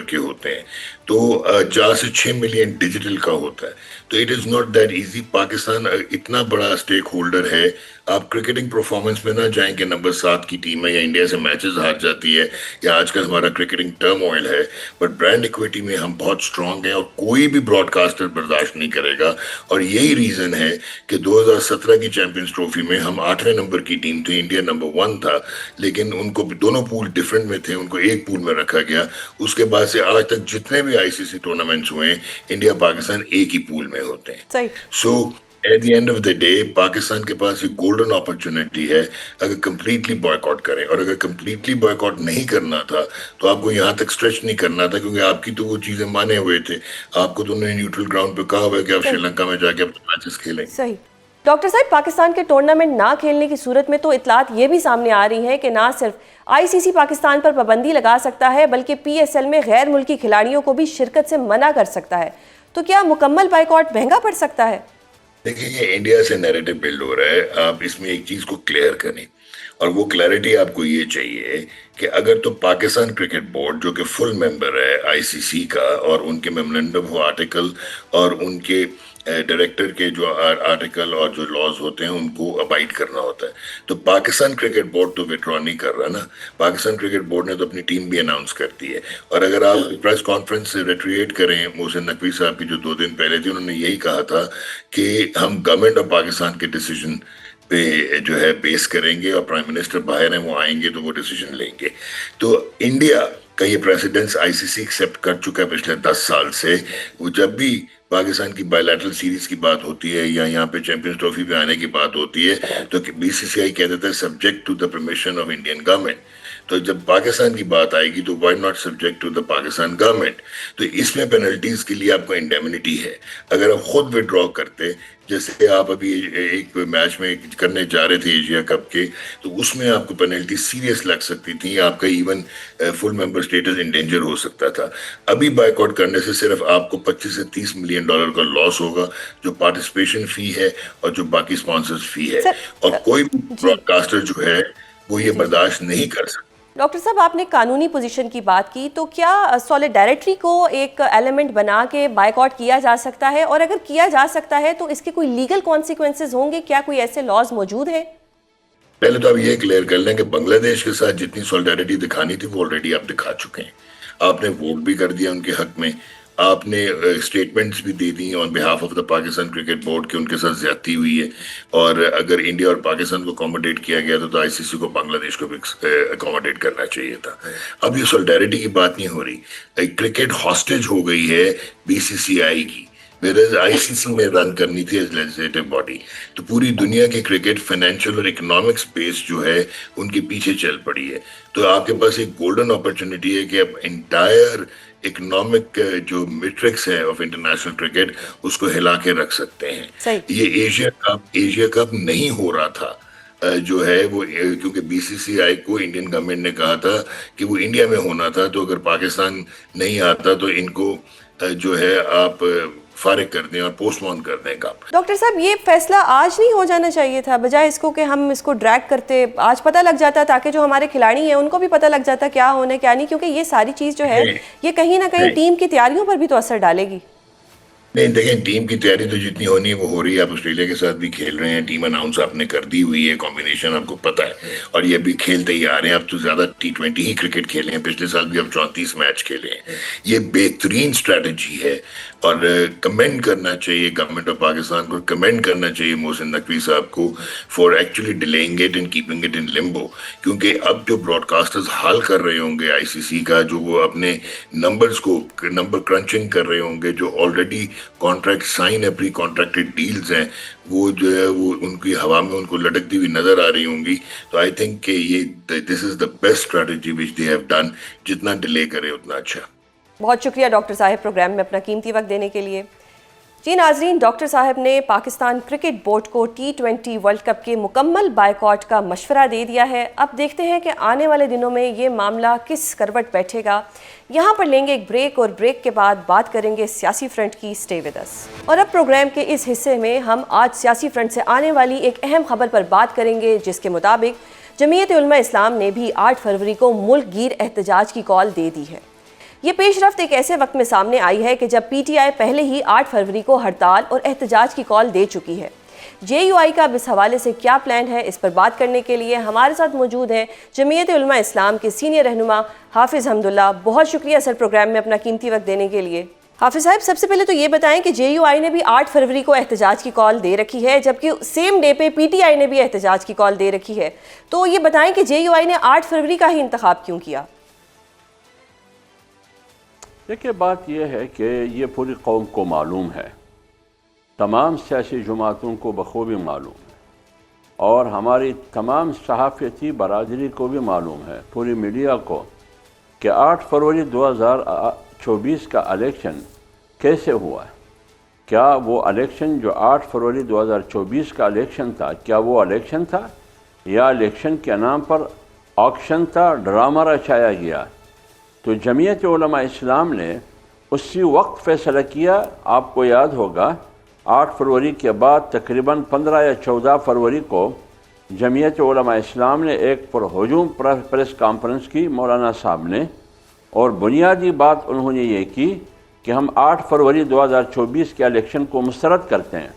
کے ہوتے ہیں، تو 4 سے 6 ملین ڈیجیٹل کا ہوتا ہے. تو it is not that easy. Pakistan اتنا بڑا اسٹیک ہولڈر ہے. آپ کرکٹنگ پرفارمنس میں نہ جائیں کہ نمبر 7 کی ٹیم ہے یا انڈیا سے میچز ہار جاتی ہے یا آج کل ہمارا کرکٹنگ ٹرم آئل ہے، بٹ برانڈ ایکویٹی میں ہم بہت اسٹرانگ ہیں اور کوئی بھی براڈ کاسٹر برداشت نہیں کرے گا. اور یہی ریزن ہے کہ 2017 کی چیمپئنز ٹرافی میں ہم 8ویں نمبر کی ٹیم تھے، انڈیا نمبر 1 تھا، لیکن ان کو دونوں پول ڈفرینٹ میں تھے، ان کو ایک پول میں رکھا گیا. اس کے بعد سے آج تک جتنے بھی آئی سی سی ٹورنامنٹس ہوئے ہیں، انڈیا پاکستان ایک ہی پول میں ہوتے ہیں. So at the end of the day Pakistan کے پاس ایک گولڈن اپرچونٹی ہے اگر کمپلیٹلی بوائے کاٹ کریں. اور اگر کمپلیٹلی بوائے کاٹ نہیں کرنا تھا تو آپ کو یہاں تک اسٹریچ نہیں کرنا تھا، کیونکہ آپ کی تو وہ چیزیں مانے ہوئے تھے. آپ کو تو انہوں نے نیوٹرل گراؤنڈ پہ کہا ہوا ہے کہ آپ شری لنکا میں جا کے اپنے میچز کھیلیں. صحیح. ڈاکٹر صاحب، پاکستان کے ٹورنامنٹ نہ کھیلنے کی صورت میں تو اطلاعات یہ بھی سامنے آ رہی ہیں کہ نہ صرف آئی سی سی پاکستان پر پابندی لگا سکتا ہے بلکہ پی ایس ایل میں غیر ملکی کھلاڑیوں کو بھی شرکت سے منع کر سکتا ہے. تو کیا مکمل بائیکاٹ مہنگا پڑ سکتا ہے؟ دیکھیں، یہ انڈیا سے نیریٹو بلڈ ہو رہا ہے. آپ اس میں ایک چیز کو کلیئر کریں، اور وہ کلیئرٹی آپ کو یہ چاہیے کہ اگر تو پاکستان کرکٹ بورڈ جو کہ فل ممبر ہے آئی سی سی کا، اور ان کے میمورنڈم ہو آرٹیکل اور ان کے ڈائریکٹر کے جو آرٹیکل اور جو لاز ہوتے ہیں ان کو ابائڈ کرنا ہوتا ہے. تو پاکستان کرکٹ بورڈ تو وڈرا نہیں کر رہا نا. پاکستان کرکٹ بورڈ نے تو اپنی ٹیم بھی اناؤنس کر دی ہے. اور اگر آپ پریس کانفرنس سے ریٹریٹ کریں محسن نقوی صاحب کی جو 2 دن پہلے تھی، انہوں نے یہی کہا تھا کہ ہم گورنمنٹ آف پاکستان کے ڈیسیجن پہ جو ہے بیس کریں گے، اور پرائم منسٹر باہر ہیں، وہ آئیں گے تو وہ ڈیسیجن لیں گے. تو انڈیا کا یہ پریسیڈنس آئی سی سی ایکسیپٹ کر چکا ہے پچھلے 10 سال سے. وہ جب بھی پاکستان کی بائی لیٹرل سیریز کی بات ہوتی ہے یا یہاں پہ چیمپئنز ٹرافی پہ آنے کی بات ہوتی ہے تو بی سی سی آئی کہہ دیتا ہے subject to the permission of Indian government. تو جب پاکستان کی بات آئے گی تو why not subject to the Pakistan government. تو اس میں پینلٹیز کے لیے آپ کو انڈیمنٹی ہے. اگر آپ خود وڈرا کرتے، جیسے آپ ابھی ایک میچ میں کرنے جا رہے تھے ایشیا کپ کے، تو اس میں آپ کو پینلٹی سیریس لگ سکتی تھی، آپ کا ایون فل ممبر سٹیٹس انڈینجر ہو سکتا تھا. ابھی بائیک آؤٹ کرنے سے صرف آپ کو $25 سے $30 ملین کا لاس ہوگا، جو پارٹیسپیشن فی ہے اور جو باقی اسپانسرز فی ہے، اور کوئی بھی براڈ کاسٹر جو ہے وہ یہ برداشت نہیں کر سکتا. ڈاکٹر صاحب، آپ نے قانونی پوزیشن کی بات کی، تو کیا سولیڈیرٹی کو ایک ایلیمنٹ بنا کے بائیک آؤٹ کیا جا سکتا ہے؟ اور اگر کیا جا سکتا ہے تو اس کے کوئی لیگل کانسیکوینسز ہوں گے؟ کیا کوئی ایسے لاز موجود ہیں؟ پہلے تو آپ یہ کلیئر کر لیں کہ بنگلہ دیش کے ساتھ جتنی سولیڈیرٹی دکھانی تھی وہ آلریڈی آپ دکھا چکے ہیں. آپ نے ووٹ بھی کر دیا ان کے حق میں، آپ نے اسٹیٹمنٹس بھی دے دی on behalf of the Pakistan cricket board کہ ان کے ساتھ زیادتی ہوئی ہے. اور اگر انڈیا اور پاکستان کو اکوموڈیٹ کیا گیا تو آئی سی سی کو بنگلہ دیش کو بھی اکوموڈیٹ کرنا چاہیے تھا. اب یہ سولیڈیرٹی کی بات نہیں ہو رہی. کرکٹ ہاسٹیج ہو گئی ہے بی سی سی آئی کی، whereas آئی سی سی میں رن کرنی تھی ایز لیجسلیٹو باڈی. تو پوری دنیا کی کرکٹ فائنینشیل اور اکنامکس بیس جو ہے ان کے پیچھے چل پڑی ہے. تو آپ کے پاس ایک گولڈن اپرچونٹی ہے کہ اب انٹائر اکنامک جو میٹرکس ہے آف انٹرنیشنل کرکٹ اس کو ہلا کے رکھ سکتے ہیں. یہ ایشیا کپ نہیں ہو رہا تھا جو ہے وہ، کیونکہ بی سی سی آئی کو انڈین گورنمنٹ نے کہا تھا کہ وہ انڈیا میں ہونا تھا. تو اگر پاکستان نہیں آتا تو ان کو جو ہے آپ فارغ کر دیں اور پوسٹ پون کر دیں کام. ڈاکٹر صاحب یہ فیصلہ آج نہیں ہو جانا چاہیے تھا بجائے اس کو کہ ہم اس کو ڈریگ کرتے آج پتہ لگ جاتا تاکہ جو ہمارے کھلاڑی ہیں ان کو بھی پتہ لگ جاتا کیا ہونا کیا نہیں, کیونکہ یہ ساری چیز جو ہے یہ کہیں نہ کہیں ٹیم کی تیاریوں پر بھی تو اثر ڈالے گی. نہیں دیکھیں ٹیم کی تیاری تو جتنی ہونی ہے وہ ہو رہی ہے. آپ آسٹریلیا کے ساتھ بھی کھیل رہے ہیں, ٹیم اناؤنس آپ نے کر دی ہوئی ہے, کمبینیشن آپ کو پتہ ہے, اور یہ بھی کھیلتے ہی آ رہے ہیں. اب تو زیادہ T20 ہی کرکٹ کھیلے ہیں, پچھلے سال بھی اب 34 میچ کھیلے ہیں. یہ بہترین اسٹریٹجی ہے اور کمنڈ کرنا چاہیے گورنمنٹ آف پاکستان کو, کمنڈ کرنا چاہیے محسن نقوی صاحب کو for actually dealing it and keeping it in limbo. کیونکہ اب جو براڈ کاسٹرز حال کر رہے ہوں گے ICC کا, جو وہ اپنے نمبرز کو نمبر کرنچنگ کر رہے ہوں گے, جو آلریڈی کانٹریکٹ سائن ہے, پری کانٹریکٹڈ ڈیلز ہیں, وہ جو ہے وہ ان کی ہوا میں ان کو لٹکتی ہوئی نظر آ رہی ہوں گی. تو آئی تھنک کہ یہ this is the best strategy which they have done. جتنا ڈیلے کرے اتنا اچھا. بہت شکریہ ڈاکٹر صاحب پروگرام میں اپنا قیمتی وقت دینے کے لیے. جی ناظرین, ڈاکٹر صاحب نے پاکستان کرکٹ بورڈ کو T20 ورلڈ کپ کے مکمل بائیکاٹ کا مشورہ دے دیا ہے. اب دیکھتے ہیں کہ آنے والے دنوں میں یہ معاملہ کس کروٹ بیٹھے گا. یہاں پر لیں گے ایک بریک اور بریک کے بعد بات کریں گے سیاسی فرنٹ کی. Stay with us. اور اب پروگرام کے اس حصے میں ہم آج سیاسی فرنٹ سے آنے والی ایک اہم خبر پر بات کریں گے, جس کے مطابق جمعیت علماء اسلام نے بھی 8 فروری کو ملک گیر احتجاج کی کال دے دی ہے. یہ پیش رفت ایک ایسے وقت میں سامنے آئی ہے کہ جب PTI پہلے ہی 8 فروری کو ہڑتال اور احتجاج کی کال دے چکی ہے. JUI کا اب اس حوالے سے کیا پلان ہے, اس پر بات کرنے کے لیے ہمارے ساتھ موجود ہیں جمعیت علماء اسلام کے سینئر رہنما حافظ حمداللہ. بہت شکریہ سر پروگرام میں اپنا قیمتی وقت دینے کے لیے. حافظ صاحب, سب سے پہلے تو یہ بتائیں کہ JUI نے بھی 8 فروری کو احتجاج کی کال دے رکھی ہے, جبکہ سیم ڈے پہ PTI نے بھی احتجاج کی کال دے رکھی ہے. تو یہ بتائیں کہ JUI نے 8 فروری کا ہی انتخاب کیوں کیا؟ دیکھیے, بات یہ ہے کہ یہ پوری قوم کو معلوم ہے, تمام سیاسی جماعتوں کو بخوبی معلوم ہے, اور ہماری تمام صحافتی برادری کو بھی معلوم ہے, پوری میڈیا کو, کہ 8 فروری 2024 کا الیکشن کیسے ہوا ہے. کیا وہ الیکشن جو 8 فروری 2024 کا الیکشن تھا, کیا وہ الیکشن تھا یا الیکشن کے نام پر آکشن تھا, ڈرامہ رچایا گیا؟ تو جمعیت علماء اسلام نے اسی وقت فیصلہ کیا. آپ کو یاد ہوگا 8 فروری کے بعد تقریباً 15 یا 14 فروری کو جمعیت علماء اسلام نے ایک پرہجوم پریس کانفرنس کی مولانا صاحب نے, اور بنیادی بات انہوں نے یہ کی کہ ہم 8 فروری 2024 کے الیکشن کو مسترد کرتے ہیں.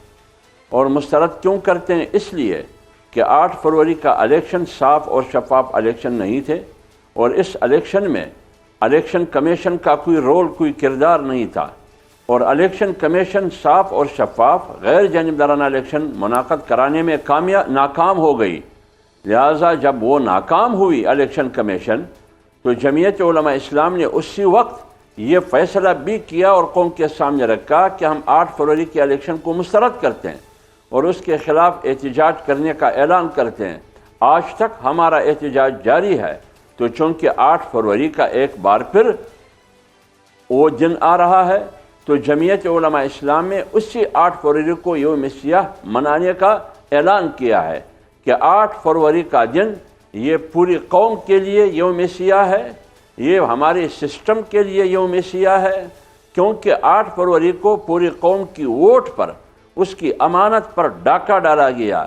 اور مسترد کیوں کرتے ہیں؟ اس لیے کہ 8 فروری کا الیکشن صاف اور شفاف الیکشن نہیں تھے, اور اس الیکشن میں الیکشن کمیشن کا کوئی رول, کوئی کردار نہیں تھا, اور الیکشن کمیشن صاف اور شفاف غیر جانبدارانہ الیکشن منعقد کرانے میں ناکام ہو گئی. لہٰذا جب وہ ناکام ہوئی الیکشن کمیشن, تو جمعیت علماء اسلام نے اسی وقت یہ فیصلہ بھی کیا اور قوم کے سامنے رکھا کہ ہم 8 فروری کے الیکشن کو مسترد کرتے ہیں اور اس کے خلاف احتجاج کرنے کا اعلان کرتے ہیں. آج تک ہمارا احتجاج جاری ہے. تو چونکہ 8 فروری کا ایک بار پھر وہ دن آ رہا ہے, تو جمعیت علماء اسلام میں اسی 8 فروری کو یوم سیاہ منانے کا اعلان کیا ہے کہ 8 فروری کا دن یہ پوری قوم کے لیے یوم سیاہ ہے, یہ ہمارے سسٹم کے لیے یوم سیاہ ہے, کیونکہ 8 فروری کو پوری قوم کی ووٹ پر, اس کی امانت پر ڈاکہ ڈالا گیا.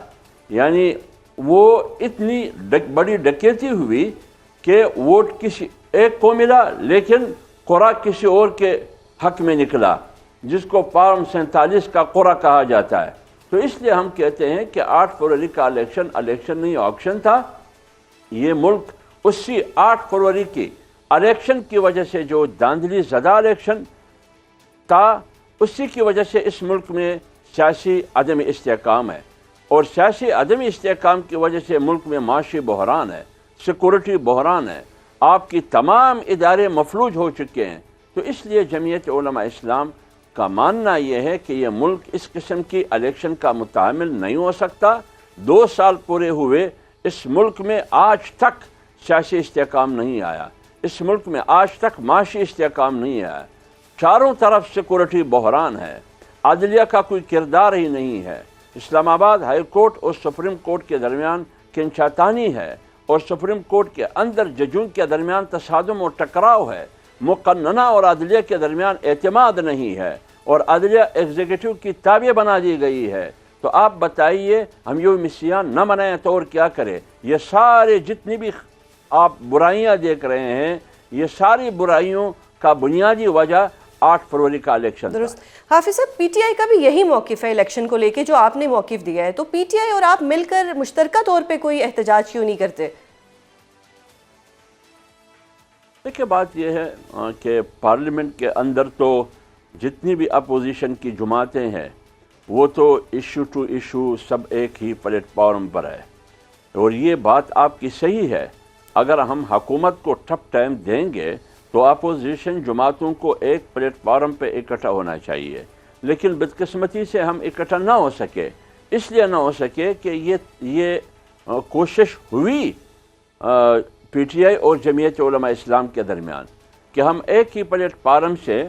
یعنی وہ اتنی بڑی ڈکیتی ہوئی کہ ووٹ کسی ایک کو ملا لیکن قرعہ کسی اور کے حق میں نکلا, جس کو فارم 47 کا قرعہ کہا جاتا ہے. تو اس لیے ہم کہتے ہیں کہ 8 فروری کا الیکشن نہیں آکشن تھا. یہ ملک اسی 8 فروری کی الیکشن کی وجہ سے, جو داندلی زدہ الیکشن تھا, اسی کی وجہ سے اس ملک میں سیاسی عدم استحکام ہے, اور سیاسی عدم استحکام کی وجہ سے ملک میں معاشی بحران ہے, سیکورٹی بحران ہے, آپ کی تمام ادارے مفلوج ہو چکے ہیں. تو اس لیے جمعیت علماء اسلام کا ماننا یہ ہے کہ یہ ملک اس قسم کی الیکشن کا متحمل نہیں ہو سکتا. 2 سال پورے ہوئے, اس ملک میں آج تک سیاسی استحکام نہیں آیا, اس ملک میں آج تک معاشی استحکام نہیں آیا, چاروں طرف سیکورٹی بحران ہے, عدلیہ کا کوئی کردار ہی نہیں ہے. اسلام آباد ہائی کورٹ اور سپریم کورٹ کے درمیان کھینچاتانی ہے, اور سپریم کورٹ کے اندر ججوں کے درمیان تصادم اور ٹکراؤ ہے. مقننہ اور عدلیہ کے درمیان اعتماد نہیں ہے, اور عدلیہ ایگزیکٹو کی تابع بنا دی گئی ہے، تو آپ بتائیے ہم یوم سیاہ نہ منائیں تو اور کیا کریں؟ یہ سارے جتنی بھی آپ برائیاں دیکھ رہے ہیں، یہ ساری برائیوں کا بنیادی وجہ 8 فروری کا الیکشن تھا۔ درست۔ حافظ صاحب، پی ٹی آئی کا بھی یہی موقف ہے الیکشن کو لے کے جو آپ نے موقف دیا ہے، تو پی ٹی آئی اور آپ مل کر مشترکہ طور پہ کوئی احتجاج کیوں نہیں کرتے؟ دیکھیں بات یہ ہے کہ پارلیمنٹ کے اندر تو جتنی بھی اپوزیشن کی جماعتیں ہیں وہ تو ایشو ٹو ایشو سب ایک ہی پلیٹ فارم پر ہے، اور یہ بات آپ کی صحیح ہے۔ اگر ہم حکومت کو ٹف ٹائم دیں گے تو اپوزیشن جماعتوں کو ایک پلیٹ فارم پہ اکٹھا ہونا چاہیے، لیکن بدقسمتی سے ہم اکٹھا نہ ہو سکے۔ اس لیے نہ ہو سکے کہ یہ کوشش ہوئی پی ٹی آئی اور جمعیت علماء اسلام کے درمیان کہ ہم ایک ہی پلیٹ فارم سے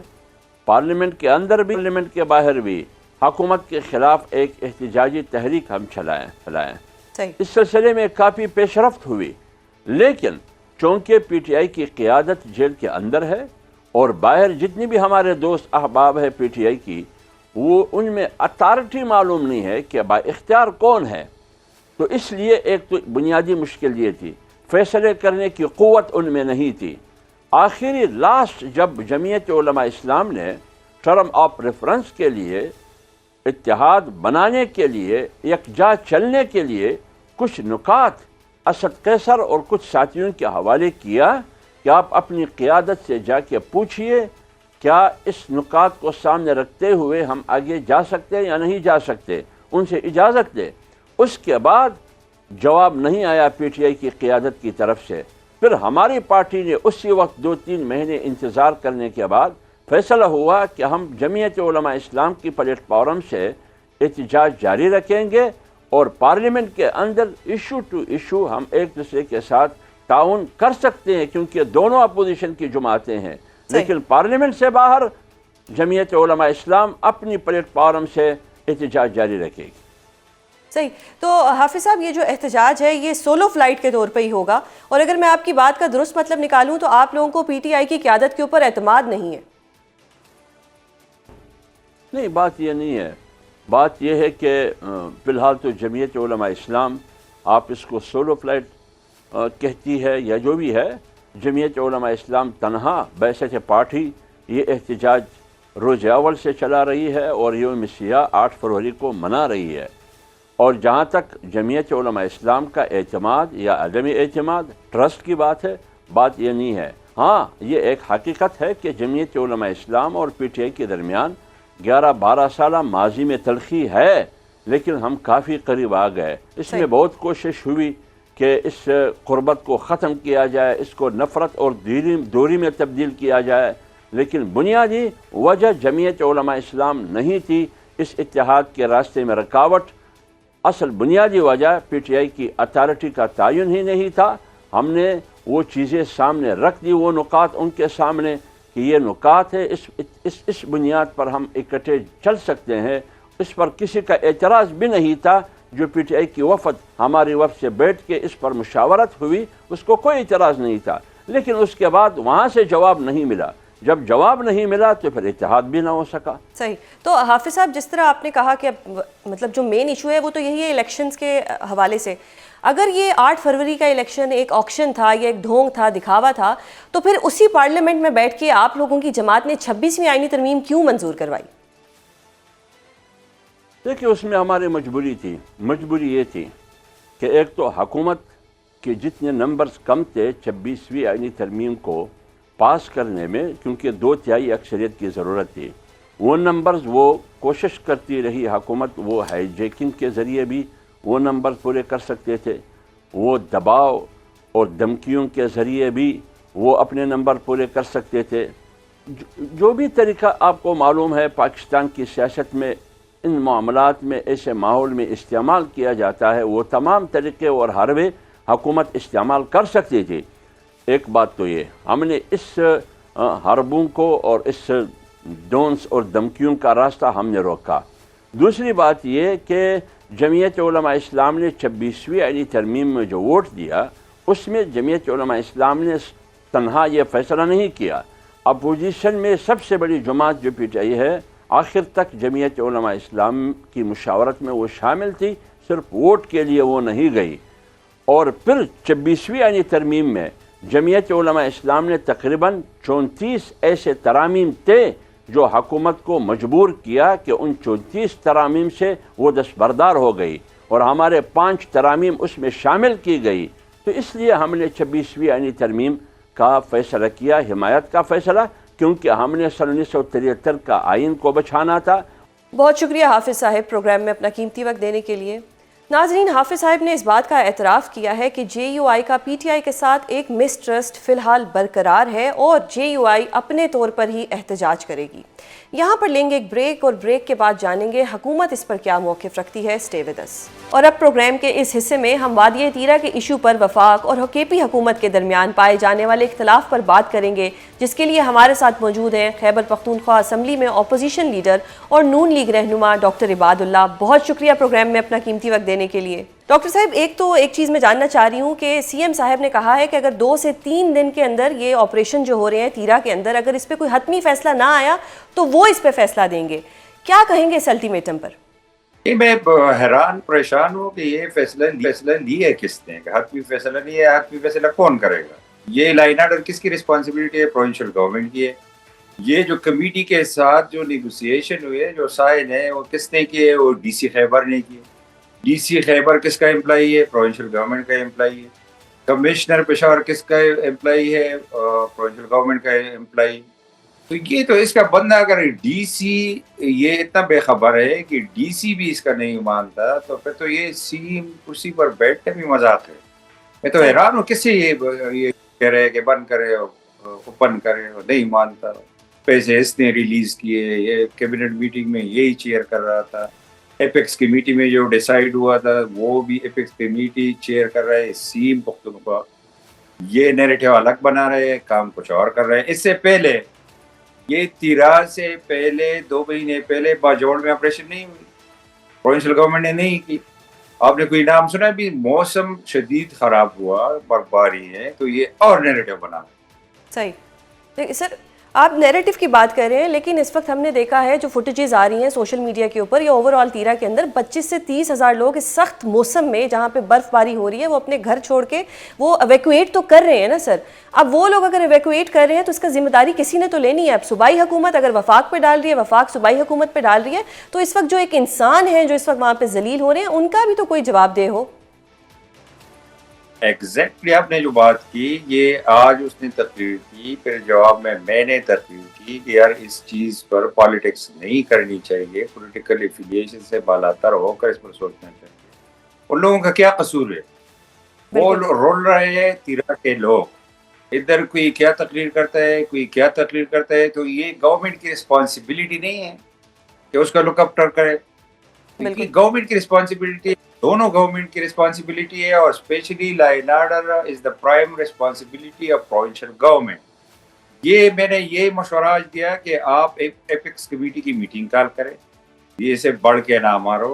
پارلیمنٹ کے اندر بھی پارلیمنٹ کے باہر بھی حکومت کے خلاف ایک احتجاجی تحریک ہم چلائیں۔ اس سلسلے میں کافی پیش رفت ہوئی، لیکن چونکہ پی ٹی آئی کی قیادت جیل کے اندر ہے اور باہر جتنی بھی ہمارے دوست احباب ہیں پی ٹی آئی کی، وہ ان میں اتھارٹی معلوم نہیں ہے کہ با اختیار کون ہے، تو اس لیے ایک تو بنیادی مشکل یہ تھی، فیصلے کرنے کی قوت ان میں نہیں تھی۔ آخری لاسٹ جب جمعیت علماء اسلام نے ٹرم آف ریفرنس کے لیے، اتحاد بنانے کے لیے، یکجا چلنے کے لیے کچھ نکات اسد قیصر اور کچھ ساتھیوں کے حوالے کیا کہ آپ اپنی قیادت سے جا کے پوچھئے کیا اس نکات کو سامنے رکھتے ہوئے ہم آگے جا سکتے یا نہیں جا سکتے، ان سے اجازت لے۔ اس کے بعد جواب نہیں آیا پی ٹی آئی کی قیادت کی طرف سے، پھر ہماری پارٹی نے اسی وقت 2-3 مہینے انتظار کرنے کے بعد فیصلہ ہوا کہ ہم جمعیت علماء اسلام کی پلیٹ فارم سے احتجاج جاری رکھیں گے، اور پارلیمنٹ کے اندر ایشو ٹو ایشو ہم ایک دوسرے کے ساتھ تعاون کر سکتے ہیں، کیونکہ دونوں اپوزیشن کی جماعتیں ہیں، لیکن پارلیمنٹ سے باہر جمعیت علماء اسلام اپنی پلیٹ فارم سے احتجاج جاری رکھے گی۔ صحیح۔ تو حافظ صاحب، یہ جو احتجاج ہے یہ سولو فلائٹ کے طور پہ ہی ہوگا، اور اگر میں آپ کی بات کا درست مطلب نکالوں تو آپ لوگوں کو پی ٹی آئی کی قیادت کے اوپر اعتماد نہیں ہے؟ نہیں، بات یہ نہیں ہے، بات یہ ہے کہ فی الحال تو جمعیت علماء اسلام، آپ اس کو سولو فلائٹ کہتی ہے یا جو بھی ہے، جمعیت علماء اسلام تنہا بیسط پارٹی یہ احتجاج روز اول سے چلا رہی ہے اور یوم سیاہ 8 فروری کو منا رہی ہے۔ اور جہاں تک جمعیت علماء اسلام کا اعتماد یا عدم اعتماد، ٹرسٹ کی بات ہے، بات یہ نہیں ہے۔ ہاں، یہ ایک حقیقت ہے کہ جمعیت علماء اسلام اور پی ٹی آئی کے درمیان 11-12 سالہ ماضی میں تلخی ہے، لیکن ہم کافی قریب آ گئے۔ اس میں بہت کوشش ہوئی کہ اس قربت کو ختم کیا جائے، اس کو نفرت اور دوری میں تبدیل کیا جائے، لیکن بنیادی وجہ جمعیت علماء اسلام نہیں تھی اس اتحاد کے راستے میں رکاوٹ۔ اصل بنیادی وجہ پی ٹی آئی کی اتھارٹی کا تعین ہی نہیں تھا۔ ہم نے وہ چیزیں سامنے رکھ دی، وہ نکات ان کے سامنے کہ یہ نکات ہے، اس بنیاد پر ہم اکٹھے چل سکتے ہیں۔ اس پر کسی کا اعتراض بھی نہیں تھا۔ جو پی ٹی آئی کی وفد ہماری وفد سے بیٹھ کے اس پر مشاورت ہوئی، اس کو کوئی اعتراض نہیں تھا، لیکن اس کے بعد وہاں سے جواب نہیں ملا۔ جب جواب نہیں ملا تو پھر اتحاد بھی نہ ہو سکا۔ صحیح۔ تو حافظ صاحب، جس طرح آپ نے کہا کہ مطلب جو مین ایشو ہے وہ تو یہی ہے الیکشنز کے حوالے سے، اگر یہ 8 فروری کا الیکشن ایک آکشن تھا یا ایک ڈھونگ تھا، دکھاوا تھا، تو پھر اسی پارلیمنٹ میں بیٹھ کے آپ لوگوں کی جماعت نے 26ویں آئینی ترمیم کیوں منظور کروائی؟ دیکھیں، اس میں ہماری مجبوری تھی۔ مجبوری یہ تھی کہ ایک تو حکومت کے جتنے نمبرز کم تھے 26ویں آئینی ترمیم کو پاس کرنے میں، کیونکہ 2/3 اکثریت کی ضرورت تھی، وہ نمبرز وہ کوشش کرتی رہی حکومت، وہ ہائی جیکنگ کے ذریعے بھی وہ نمبر پورے کر سکتے تھے، وہ دباؤ اور دھمکیوں کے ذریعے بھی وہ اپنے نمبر پورے کر سکتے تھے۔ جو بھی طریقہ آپ کو معلوم ہے پاکستان کی سیاست میں ان معاملات میں ایسے ماحول میں استعمال کیا جاتا ہے، وہ تمام طریقے اور حربے حکومت استعمال کر سکتی تھی۔ ایک بات تو یہ، ہم نے اس حربوں کو اور اس ڈونس اور دھمکیوں کا راستہ ہم نے روکا۔ دوسری بات یہ کہ جمعیت علماء اسلام نے 26ویں آئینی ترمیم میں جو ووٹ دیا، اس میں جمعیت علماء اسلام نے تنہا یہ فیصلہ نہیں کیا۔ اپوزیشن میں سب سے بڑی جماعت جو پی ٹی آئی ہے، آخر تک جمعیت علماء اسلام کی مشاورت میں وہ شامل تھی، صرف ووٹ کے لیے وہ نہیں گئی. اور پھر 26ویں آئینی ترمیم میں جمعیت علماء اسلام نے تقریباً 34 ایسے ترامیم تھے جو حکومت کو مجبور کیا کہ ان 34 ترامیم سے وہ دستبردار ہو گئی، اور ہمارے 5 ترامیم اس میں شامل کی گئی. تو اس لیے ہم نے 26ویں آئینی ترمیم کا فیصلہ کیا، حمایت کا فیصلہ، کیونکہ ہم نے سن 1973 کا آئین کو بچانا تھا. بہت شکریہ حافظ صاحب پروگرام میں اپنا قیمتی وقت دینے کے لیے. ناظرین، حافظ صاحب نے اس بات کا اعتراف کیا ہے کہ جے یو آئی کا پی ٹی آئی کے ساتھ ایک مسٹرسٹ فی الحال برقرار ہے اور جے یو آئی اپنے طور پر ہی احتجاج کرے گی. یہاں پر لیں گے ایک بریک، اور بریک کے بعد جانیں گے حکومت اس پر کیا موقف رکھتی ہے. Stay with us. اور اب پروگرام کے اس حصے میں ہم وادی تیرہ کے ایشو پر وفاق اور کے پی حکومت کے درمیان پائے جانے والے اختلاف پر بات کریں گے، جس کے لیے ہمارے ساتھ موجود ہیں خیبر پختونخوا اسمبلی میں اپوزیشن لیڈر اور نون لیگ رہنما ڈاکٹر عباد اللہ. بہت شکریہ پروگرام میں اپنا قیمتی وقت دینے کے لیے. ڈاکٹر صاحب، ایک چیز میں جاننا چاہ رہی ہوں کہ سی ایم صاحب نے کہا ہے کہ اگر 2 سے 3 دن کے اندر یہ آپریشن جو ہو رہے ہیں تیرہ کے اندر، اگر اس پہ کوئی حتمی فیصلہ نہ آیا تو وہ اس پہ فیصلہ دیں گے. کیا کہیں گے اس الٹیمیٹم پر؟ میں حیران پریشان ہوں کہ یہ فیصلہ لیا ہے کس نے؟ حتمی فیصلہ نہیں ہے. حتمی فیصلہ کون کرے گا؟ یہ لائن آرڈر کس کی رسپانسبلٹی ہے؟ پروونشل گورنمنٹ کی ہے. یہ جو کمیٹی کے ساتھ جو نیگوسیشن ہوئے، جو سائن ہے، وہ کس نے کیے؟ وہ ڈی سی خیبر نے کیے. ڈی سی خیبر کس کا امپلائی ہے؟ پروونشل گورنمنٹ کا امپلائی ہے. کمشنر پشاور کس کا امپلائی ہے؟ پروونشل گورنمنٹ کا امپلائی. تو یہ تو اس کا بندہ اگر ڈی سی یہ اتنا بے خبر ہے کہ ڈی سی بھی اس کا نہیں مانتا، تو پھر تو یہ سی کرسی پر بیٹھنے بھی مذاق ہے. میں تو حیران ہوں کس سے یہ کہہ رہے کہ بند کرے، اوپن کرے، اور نہیں مانتا. پیسے اس نے ریلیز کیے، یہ کیبنٹ میٹنگ میں یہی چیئر کر رہا تھا. ایپیکس کمیٹی میں جو ڈیسائیڈ ہوا تھا وہ بھی ایپیکس کمیٹی چیئر کر رہے. سیم پختونخوا یہ نیریٹیو الگ بنا رہے ہیں، کام کچھ اور کر رہے ہیں. اس سے پہلے یہ تیرہ سے پہلے 2 مہینے پہلے باجوڑ میں آپریشن نہیں ہوئی، پروونشل گورنمنٹ نے نہیں کی. آپ نے کوئی نام سنا بھی؟ موسم شدید خراب ہوا، برفباری ہے، تو یہ اور نیریٹیو بنا. صحیح. سر، آپ نیریٹو کی بات کر رہے ہیں، لیکن اس وقت ہم نے دیکھا ہے جو فوٹیجز آ رہی ہیں سوشل میڈیا کے اوپر یا اوور آل تیرہ کے اندر، 25 سے 30 ہزار لوگ اس سخت موسم میں جہاں پہ برف باری ہو رہی ہے وہ اپنے گھر چھوڑ کے وہ ایویکویٹ تو کر رہے ہیں نا سر. اب وہ لوگ اگر ایویکویٹ کر رہے ہیں تو اس کا ذمہ داری کسی نے تو لینی ہے. اب صوبائی حکومت اگر وفاق پہ ڈال رہی ہے، وفاق صوبائی حکومت پہ ڈال رہی ہے، تو اس وقت جو ایک انسان ہے جو اس وقت وہاں پہ ذلیل ہو رہے ہیں، ان کا بھی تو کوئی جواب دہ ہو. ایگزیکٹلی آپ نے جو بات کی، یہ آج اس نے تقریر کی، پھر جواب میں نے تقریر کی کہ یار اس چیز پر پالیٹکس نہیں کرنی چاہیے، پولیٹیکل ایفیلیشن سے بالاتر ہو کر اس پر سوچنا چاہیے. ان لوگوں کا کیا قصور ہے؟ وہ رول رہے ہیں تیرہ کے لوگ. ادھر کوئی کیا تقریر کرتا ہے، کوئی کیا تقریر کرتا ہے، تو یہ گورنمنٹ کی رسپانسبلٹی نہیں ہے کہ اس کا لک اپ کرے. گورنمنٹ کی رسپانسبلٹی، دونوں گورنمنٹ کی رسپانسبلٹی ہے، اور specially law and order is the prime responsibility of provincial government. یہ میں نے یہ مشورہ آج دیا کہ آپ ایپیکس کمیٹی کی میٹنگ کال کریں، یہ اسے بڑھ کے نہ مارو،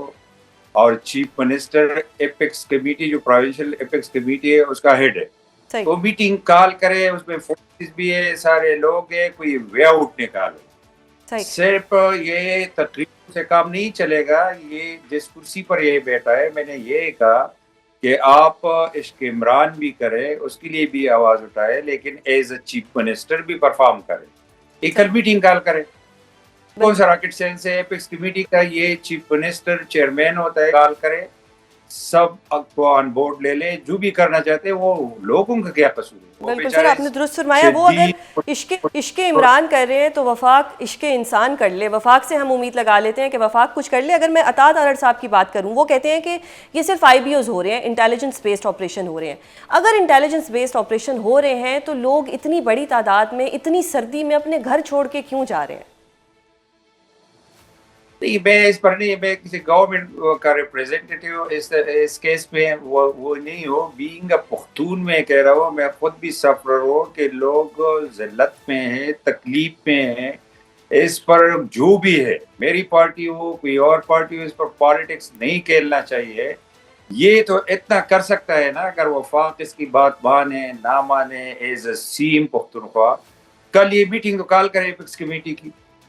اور چیف منسٹر ایپیکس کمیٹی جو پروونشل ایپیکس کمیٹی ہے اس کا ہیڈ ہے، وہ میٹنگ کال کرے. اس میں فورسز بھی ہے، سارے لوگ ہیں، کوئی وے آؤٹ نکالے. صرف یہ تقریر سے کام نہیں چلے گا. یہ جس کرسی پر یہ بیٹھا ہے، میں نے یہ کہا کہ آپ عشق عمران بھی کریں، اس کے لیے بھی آواز اٹھائے، لیکن ایز اے چیف منسٹر بھی پرفارم کرے. ایک کل میٹنگ کال کرے. کون سا راکٹ سائنس ہے؟ ایپیکس کمیٹی کا یہ چیف منسٹر چیئرمین ہوتا ہے. کال کرے، سب کو آن بورڈ لے لیں، جو بھی کرنا چاہتے ہیں. وہ لوگوں کا کیا قصور ہے؟ بالکل سر، آپ نے درست فرمایا. وہ اگر عشق عمران کر رہے ہیں تو وفاق عشق انسان کر لے. وفاق سے ہم امید لگا لیتے ہیں کہ وفاق کچھ کر لے. اگر میں عطا ارڑ صاحب کی بات کروں، وہ کہتے ہیں کہ یہ صرف آئی بی اوز ہو رہے ہیں، انٹیلیجنس بیسڈ آپریشن ہو رہے ہیں. اگر انٹیلیجنس بیسڈ آپریشن ہو رہے ہیں تو لوگ اتنی بڑی تعداد میں اتنی سردی میں اپنے گھر چھوڑ کے کیوں جا رہے ہیں؟ میں اس پر نہیں، میں کسی گورنمنٹ کا ریپریزنٹیٹیو اس کیس میں وہ نہیں ہو. بینگ اے پختون میں کہہ رہا ہوں، میں خود بھی سفرر ہوں کہ لوگ ذلت میں ہیں، تکلیف میں ہیں. اس پر جو بھی ہے، میری پارٹی ہو کوئی اور پارٹی ہو، اس پر پالیٹکس نہیں کھیلنا چاہیے. یہ تو اتنا کر سکتا ہے نا، اگر وفاق اس کی بات مانے نہ مانے. ایز اے سیم پختونخوا کل یہ میٹنگ تو کال کرے ایپیکس کمیٹی کی.